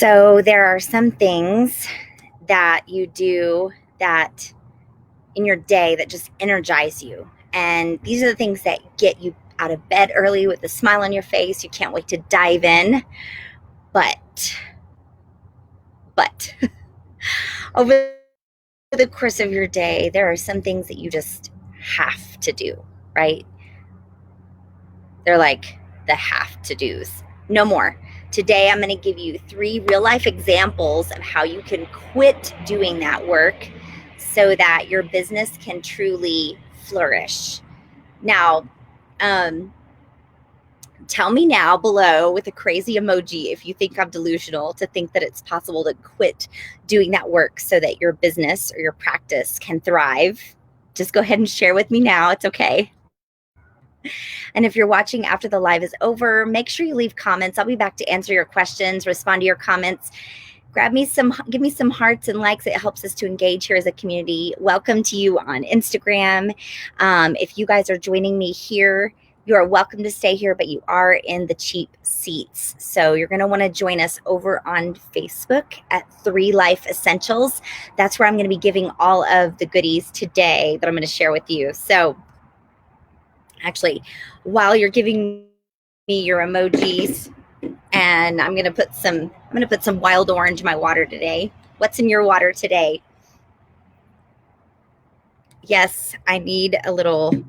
So there are some things that you do that in your day that just energize you. And these are the things that get you out of bed early with a smile on your face. You can't wait to dive in. But over the course of your day, there are some things that you just have to do, right? They're like the have to do's. No more. Today, I'm going to give you 3 real life examples of how you can quit doing that work so that your business can truly flourish. Now, tell me now below with a crazy emoji if you think I'm delusional to think that it's possible to quit doing that work so that your business or your practice can thrive. Just go ahead and share with me now. It's okay. And if you're watching after the live is over, make sure you leave comments. I'll be back to answer your questions, respond to your comments. Give me some hearts and likes. It helps us to engage here as a community. Welcome to you on Instagram. If you guys are joining me here, you are welcome to stay here, but you are in the cheap seats. So you're going to want to join us over on Facebook at 3 Life Essentials. That's where I'm going to be giving all of the goodies today that I'm going to share with you. So actually, while you're giving me your emojis, and I'm gonna put some wild orange in my water today. What's in your water today? Yes, I need a little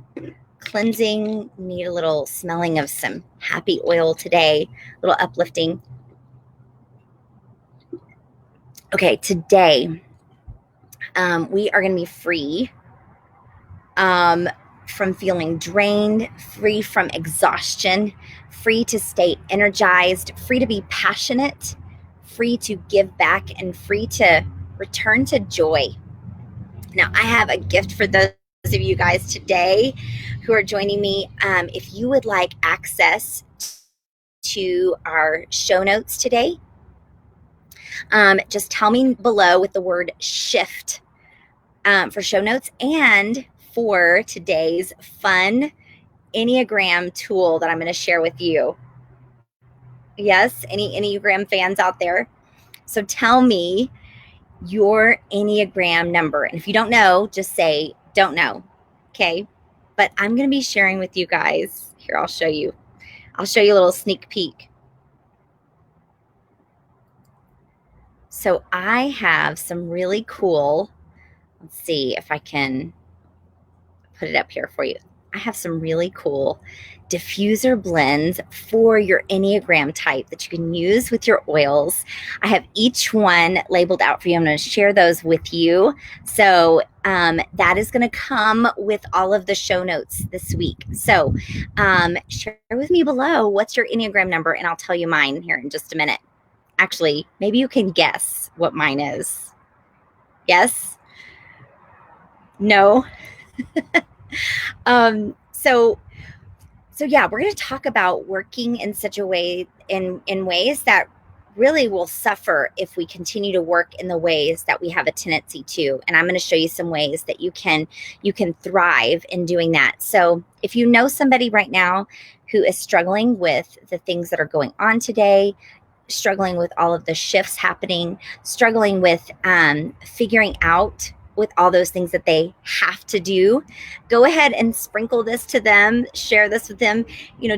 cleansing, need a little smelling of some happy oil today, a little uplifting. Okay, today we are gonna be free from feeling drained, free from exhaustion, free to stay energized, free to be passionate, free to give back, and free to return to joy. Now, I have a gift for those of you guys today who are joining me. If you would like access to our show notes today, just tell me below with the word shift for show notes and for today's fun Enneagram tool that I'm going to share with you. Yes, any Enneagram fans out there? So tell me your Enneagram number. And if you don't know, just say, don't know. Okay. But I'm going to be sharing with you guys. Here, I'll show you. I'll show you a little sneak peek. So I have some really cool, let's see if I can put it up here for you. I have some really cool diffuser blends for your Enneagram type that you can use with your oils. I have each one labeled out for you. I'm going to share those with you. So that is going to come with all of the show notes this week. So share with me below what's your Enneagram number, and I'll tell you mine here in just a minute. Actually, maybe you can guess what mine is. Yes? No? So yeah, we're going to talk about working in such a way in ways that really will suffer if we continue to work in the ways that we have a tendency to. And I'm going to show you some ways that you can thrive in doing that. So if you know somebody right now who is struggling with the things that are going on today, struggling with all of the shifts happening, struggling with figuring out with all those things that they have to do, go ahead and sprinkle this to them, share this with them.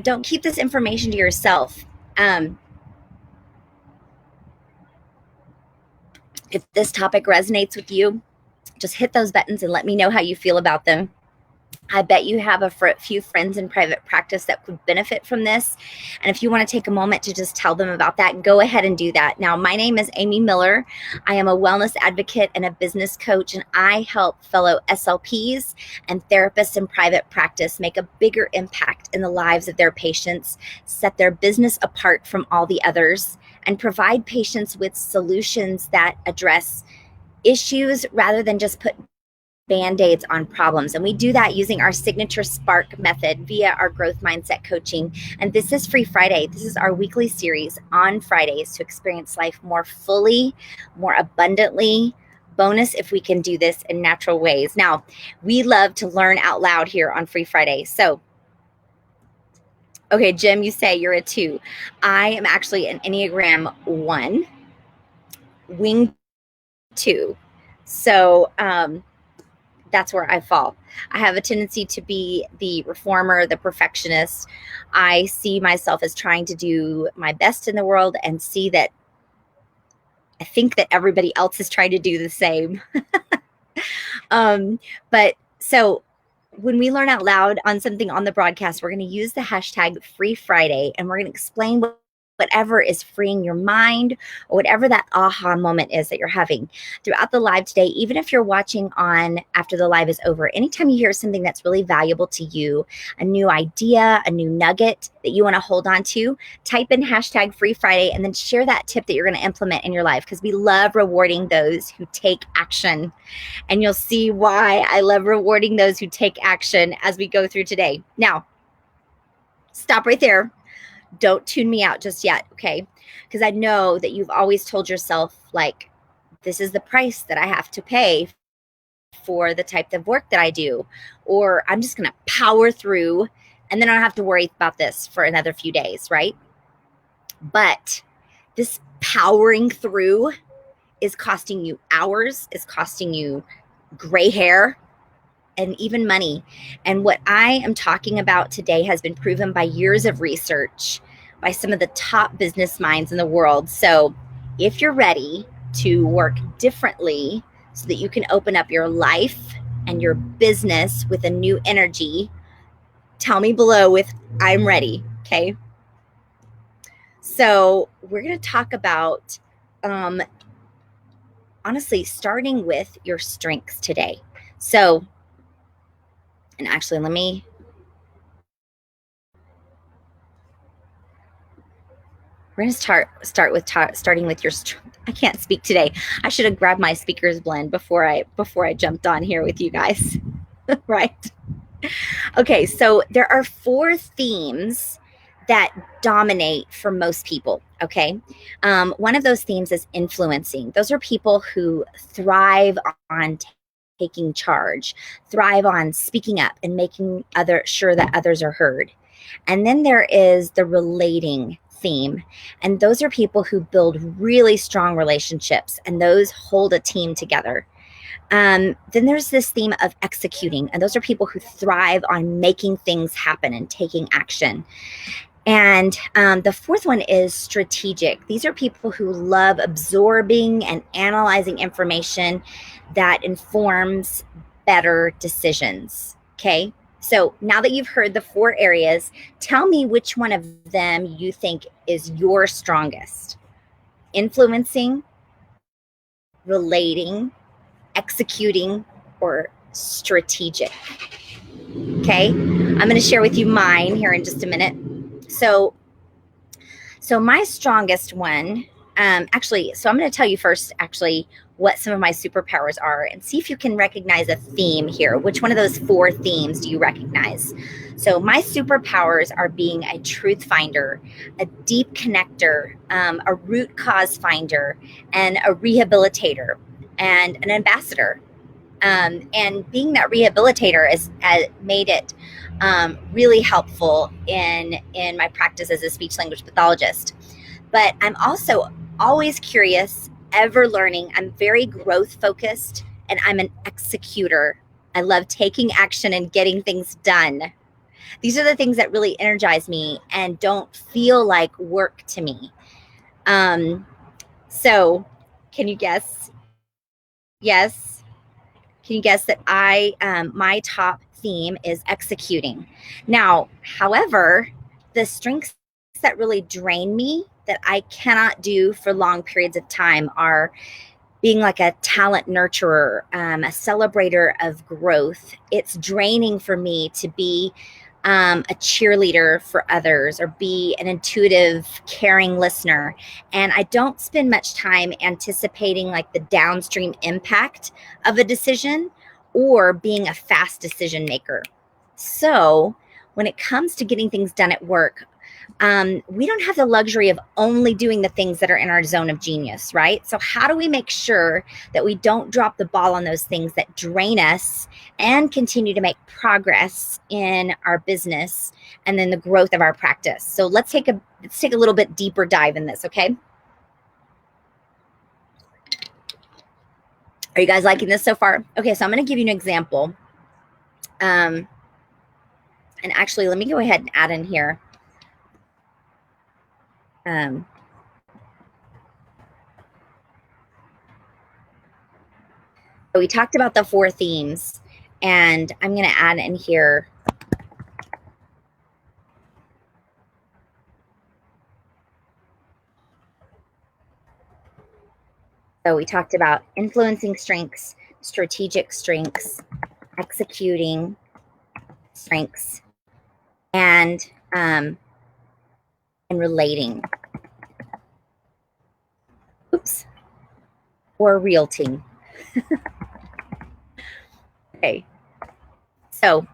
Don't keep this information to yourself. If this topic resonates with you, just hit those buttons and let me know how you feel about them. I bet you have a few friends in private practice that could benefit from this. And if you want to take a moment to just tell them about that, go ahead and do that. Now, my name is Amy Miller. I am a wellness advocate and a business coach, and I help fellow SLPs and therapists in private practice make a bigger impact in the lives of their patients, set their business apart from all the others, and provide patients with solutions that address issues rather than just put Band-Aids on problems. And we do that using our signature Spark method via our growth mindset coaching. And this is Free Friday. This is our weekly series on Fridays to experience life more fully, more abundantly. Bonus if we can do this in natural ways. Now, we love to learn out loud here on Free Friday. So, okay, Jim, you say you're a 2. I am actually an Enneagram 1. wing two. So that's where I fall. I have a tendency to be the reformer, the perfectionist. I see myself as trying to do my best in the world and see that I think that everybody else is trying to do the same. But so when we learn out loud on something on the broadcast, we're going to use the hashtag Free Friday, and we're going to explain whatever is freeing your mind or whatever that aha moment is that you're having throughout the live today. Even if you're watching on after the live is over, anytime you hear something that's really valuable to you, a new idea, a new nugget that you want to hold on to, type in hashtag Free Friday and then share that tip that you're going to implement in your life, because we love rewarding those who take action. And you'll see why I love rewarding those who take action as we go through today. Now, stop right there. Don't tune me out just yet, okay? Because I know that you've always told yourself, like, this is the price that I have to pay for the type of work that I do, or I'm just going to power through and then I don't have to worry about this for another few days, right? But this powering through is costing you hours, is costing you gray hair, and even money. And what I am talking about today has been proven by years of research by some of the top business minds in the world. So if you're ready to work differently so that you can open up your life and your business with a new energy, tell me below with I'm ready, okay? So we're going to talk about honestly starting with your strengths today. So, and actually we're going to start with starting with your I can't speak today. I should have grabbed my speaker's blend before I jumped on here with you guys. Right? Okay, so there are 4 themes that dominate for most people, okay? One of those themes is influencing. Those are people who thrive on taking charge, thrive on speaking up and making sure that others are heard. And then there is the relating theme. And those are people who build really strong relationships, and those hold a team together. Then there's this theme of executing, and those are people who thrive on making things happen and taking action. And the 4th one is strategic. These are people who love absorbing and analyzing information that informs better decisions. Okay. So now that you've heard the 4 areas, tell me which one of them you think is your strongest: influencing, relating, executing, or strategic. Okay. I'm going to share with you mine here in just a minute. So my strongest one, so I'm going to tell you first, actually, what some of my superpowers are and see if you can recognize a theme here. Which one of those 4 themes do you recognize? So my superpowers are being a truth finder, a deep connector, a root cause finder, and a rehabilitator, and an ambassador. And being that rehabilitator has made it really helpful in my practice as a speech language pathologist. But I'm also always curious, ever learning. I'm very growth focused, and I'm an executor. I love taking action and getting things done. These are the things that really energize me and don't feel like work to me. So can you guess? Yes. Can you guess that my top theme is executing? Now, however, the strengths that really drain me that I cannot do for long periods of time are being like a talent nurturer, a celebrator of growth. It's draining for me to be a cheerleader for others or be an intuitive, caring listener. And I don't spend much time anticipating like the downstream impact of a decision or being a fast decision maker. So when it comes to getting things done at work, we don't have the luxury of only doing the things that are in our zone of genius, right? So how do we make sure that we don't drop the ball on those things that drain us and continue to make progress in our business and then the growth of our practice? So let's take a little bit deeper dive in this, okay? Are you guys liking this so far? Okay, so I'm going to give you an example. And actually, let me go ahead and add in here. So we talked about the 4 themes, and I'm going to add in here. So we talked about influencing strengths, strategic strengths, executing strengths, and relating. Oops. Or realting. Okay. So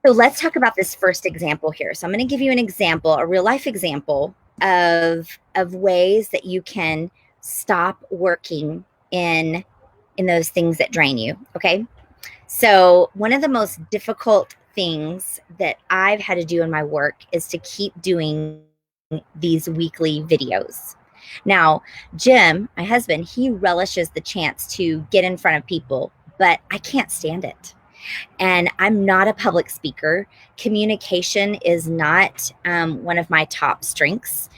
let's talk about this first example here. So I'm going to give you an example, a real life example of ways that you can stop working in those things that drain you. Okay. So one of the most difficult things that I've had to do in my work is to keep doing these weekly videos. Now, Jim, my husband, he relishes the chance to get in front of people, but I can't stand it. And I'm not a public speaker. Communication is not one of my top strengths.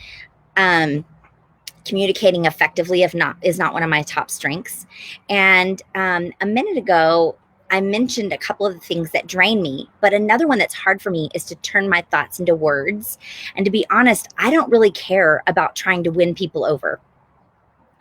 Communicating effectively is not one of my top strengths. And a minute ago, I mentioned a couple of the things that drain me, but another one that's hard for me is to turn my thoughts into words. And to be honest, I don't really care about trying to win people over.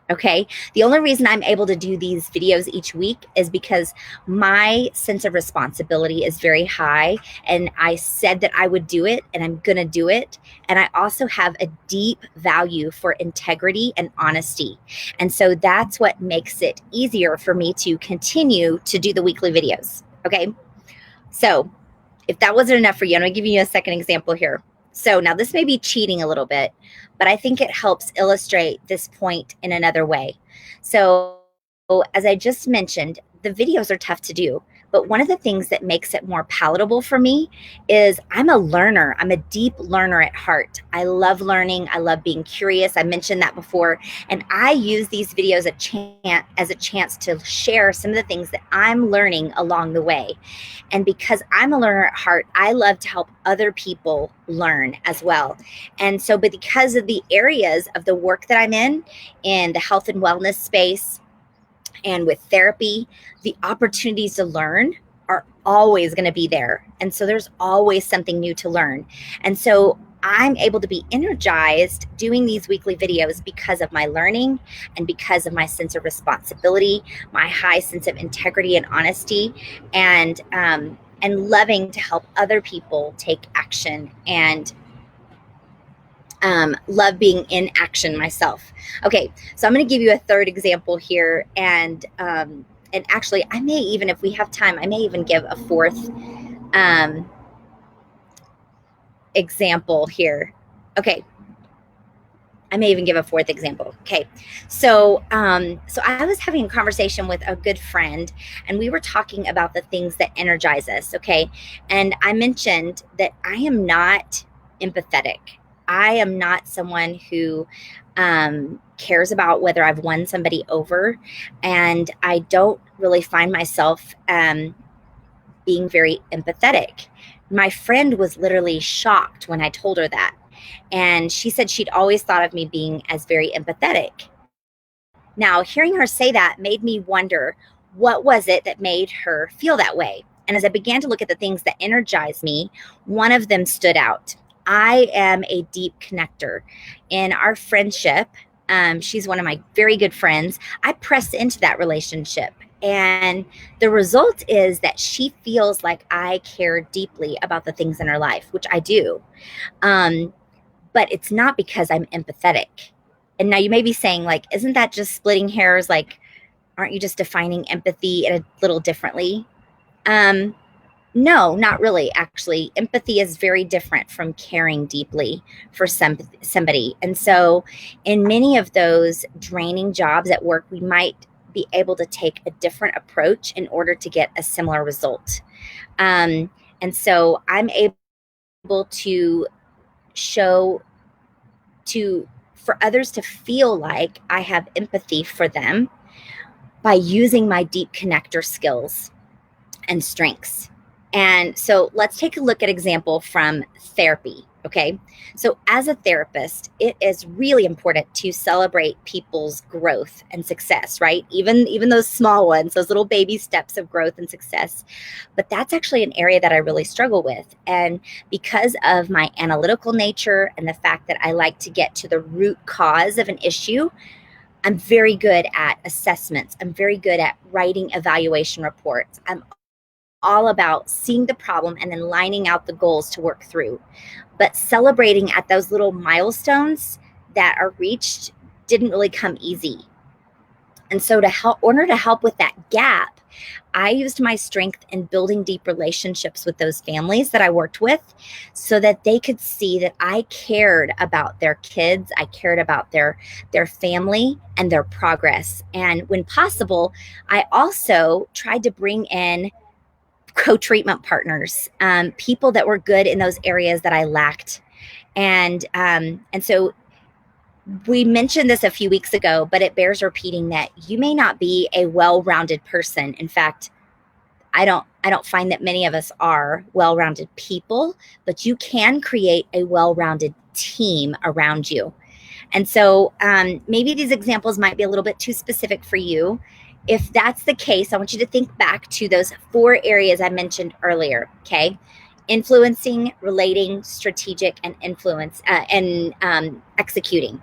Okay. The only reason I'm able to do these videos each week is because my sense of responsibility is very high. And I said that I would do it, and I'm going to do it. And I also have a deep value for integrity and honesty. And so that's what makes it easier for me to continue to do the weekly videos. Okay. So if that wasn't enough for you, I'm going to give you a second example here. So now this may be cheating a little bit, but I think it helps illustrate this point in another way. So as I just mentioned, the videos are tough to do, but one of the things that makes it more palatable for me is I'm a learner. I'm a deep learner at heart. I love learning. I love being curious. I mentioned that before. And I use these videos as a chance to share some of the things that I'm learning along the way. And because I'm a learner at heart, I love to help other people learn as well. And so, but because of the areas of the work that I'm in the health and wellness space and with therapy, the opportunities to learn are always going to be there. And so there's always something new to learn. And so I'm able to be energized doing these weekly videos because of my learning and because of my sense of responsibility, my high sense of integrity and honesty, and loving to help other people take action and love being in action myself. Okay, so I'm going to give you a third example here, and actually, I may even, if we have time, I may even give a fourth example here. Okay. I may even give a fourth example. Okay. So I was having a conversation with a good friend, and we were talking about the things that energize us. Okay. And I mentioned that I am not empathetic. I am not someone who cares about whether I've won somebody over. And I don't really find myself being very empathetic. My friend was literally shocked when I told her that. And she said she'd always thought of me being as very empathetic. Now, hearing her say that made me wonder, what was it that made her feel that way? And as I began to look at the things that energize me, one of them stood out. I am a deep connector. In our friendship, she's one of my very good friends. I pressed into that relationship. And the result is that she feels like I care deeply about the things in her life, which I do. But it's not because I'm empathetic. And now you may be saying, like, isn't that just splitting hairs? Like, aren't you just defining empathy a little differently? No, not really. Actually, empathy is very different from caring deeply for somebody. And so in many of those draining jobs at work, we might be able to take a different approach in order to get a similar result. And so I'm able to show for others to feel like I have empathy for them by using my deep connector skills and strengths. And so let's take a look at example from therapy. Okay. So as a therapist, it is really important to celebrate people's growth and success, right? Even those small ones, those little baby steps of growth and success. But that's actually an area that I really struggle with. And because of my analytical nature and the fact that I like to get to the root cause of an issue, I'm very good at assessments. I'm very good at writing evaluation reports. I'm all about seeing the problem and then lining out the goals to work through. But celebrating at those little milestones that are reached didn't really come easy. And so in order to help with that gap, I used my strength in building deep relationships with those families that I worked with so that they could see that I cared about their kids, I cared about their family and their progress. And when possible, I also tried to bring in co-treatment partners, people that were good in those areas that I lacked. And so we mentioned this a few weeks ago, but it bears repeating that you may not be a well-rounded person. In fact, I don't find that many of us are well-rounded people, but you can create a well-rounded team around you. And so maybe these examples might be a little bit too specific for you. If that's the case, I want you to think back to those 4 areas I mentioned earlier, okay? Influencing, relating, strategic, and executing.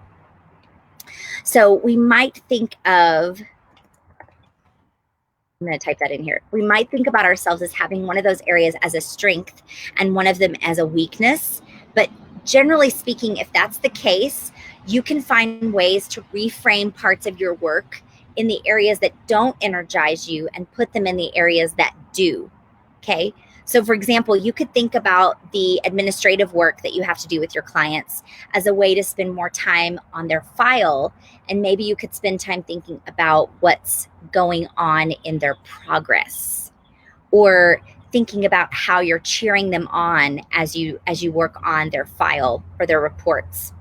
So we might think of, I'm going to type that in here. We might think about ourselves as having one of those areas as a strength and one of them as a weakness. But generally speaking, if that's the case, you can find ways to reframe parts of your work in the areas that don't energize you and put them in the areas that do. Okay. So for example, you could think about the administrative work that you have to do with your clients as a way to spend more time on their file. And maybe you could spend time thinking about what's going on in their progress, or thinking about how you're cheering them on as you work on their file or their reports.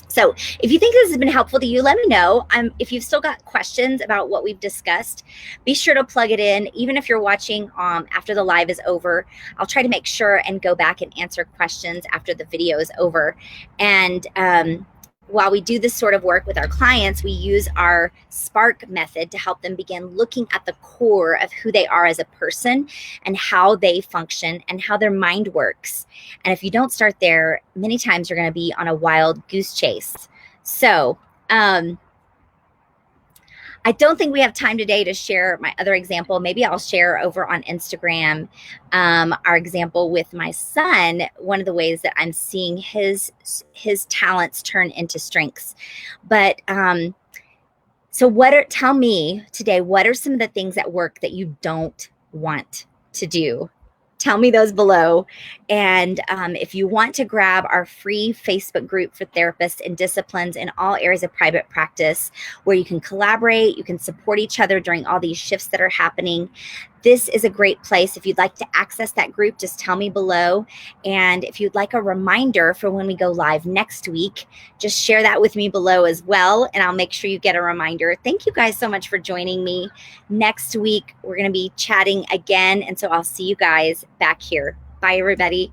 So if you think this has been helpful to you, let me know. If you've still got questions about what we've discussed, be sure to plug it in. Even if you're watching after the live is over, I'll try to make sure and go back and answer questions after the video is over. And while we do this sort of work with our clients, we use our Spark method to help them begin looking at the core of who they are as a person and how they function and how their mind works. And if you don't start there, many times you're going to be on a wild goose chase. So I don't think we have time today to share my other example. Maybe I'll share over on Instagram our example with my son, one of the ways that I'm seeing his talents turn into strengths. But so tell me today, what are some of the things at work that you don't want to do? Tell me those below. And if you want to grab our free Facebook group for therapists and disciplines in all areas of private practice, where you can collaborate, you can support each other during all these shifts that are happening, this is a great place. If you'd like to access that group, just tell me below. And if you'd like a reminder for when we go live next week, just share that with me below as well, and I'll make sure you get a reminder. Thank you guys so much for joining me. Next week, we're going to be chatting again, and so I'll see you guys back here. Bye, everybody.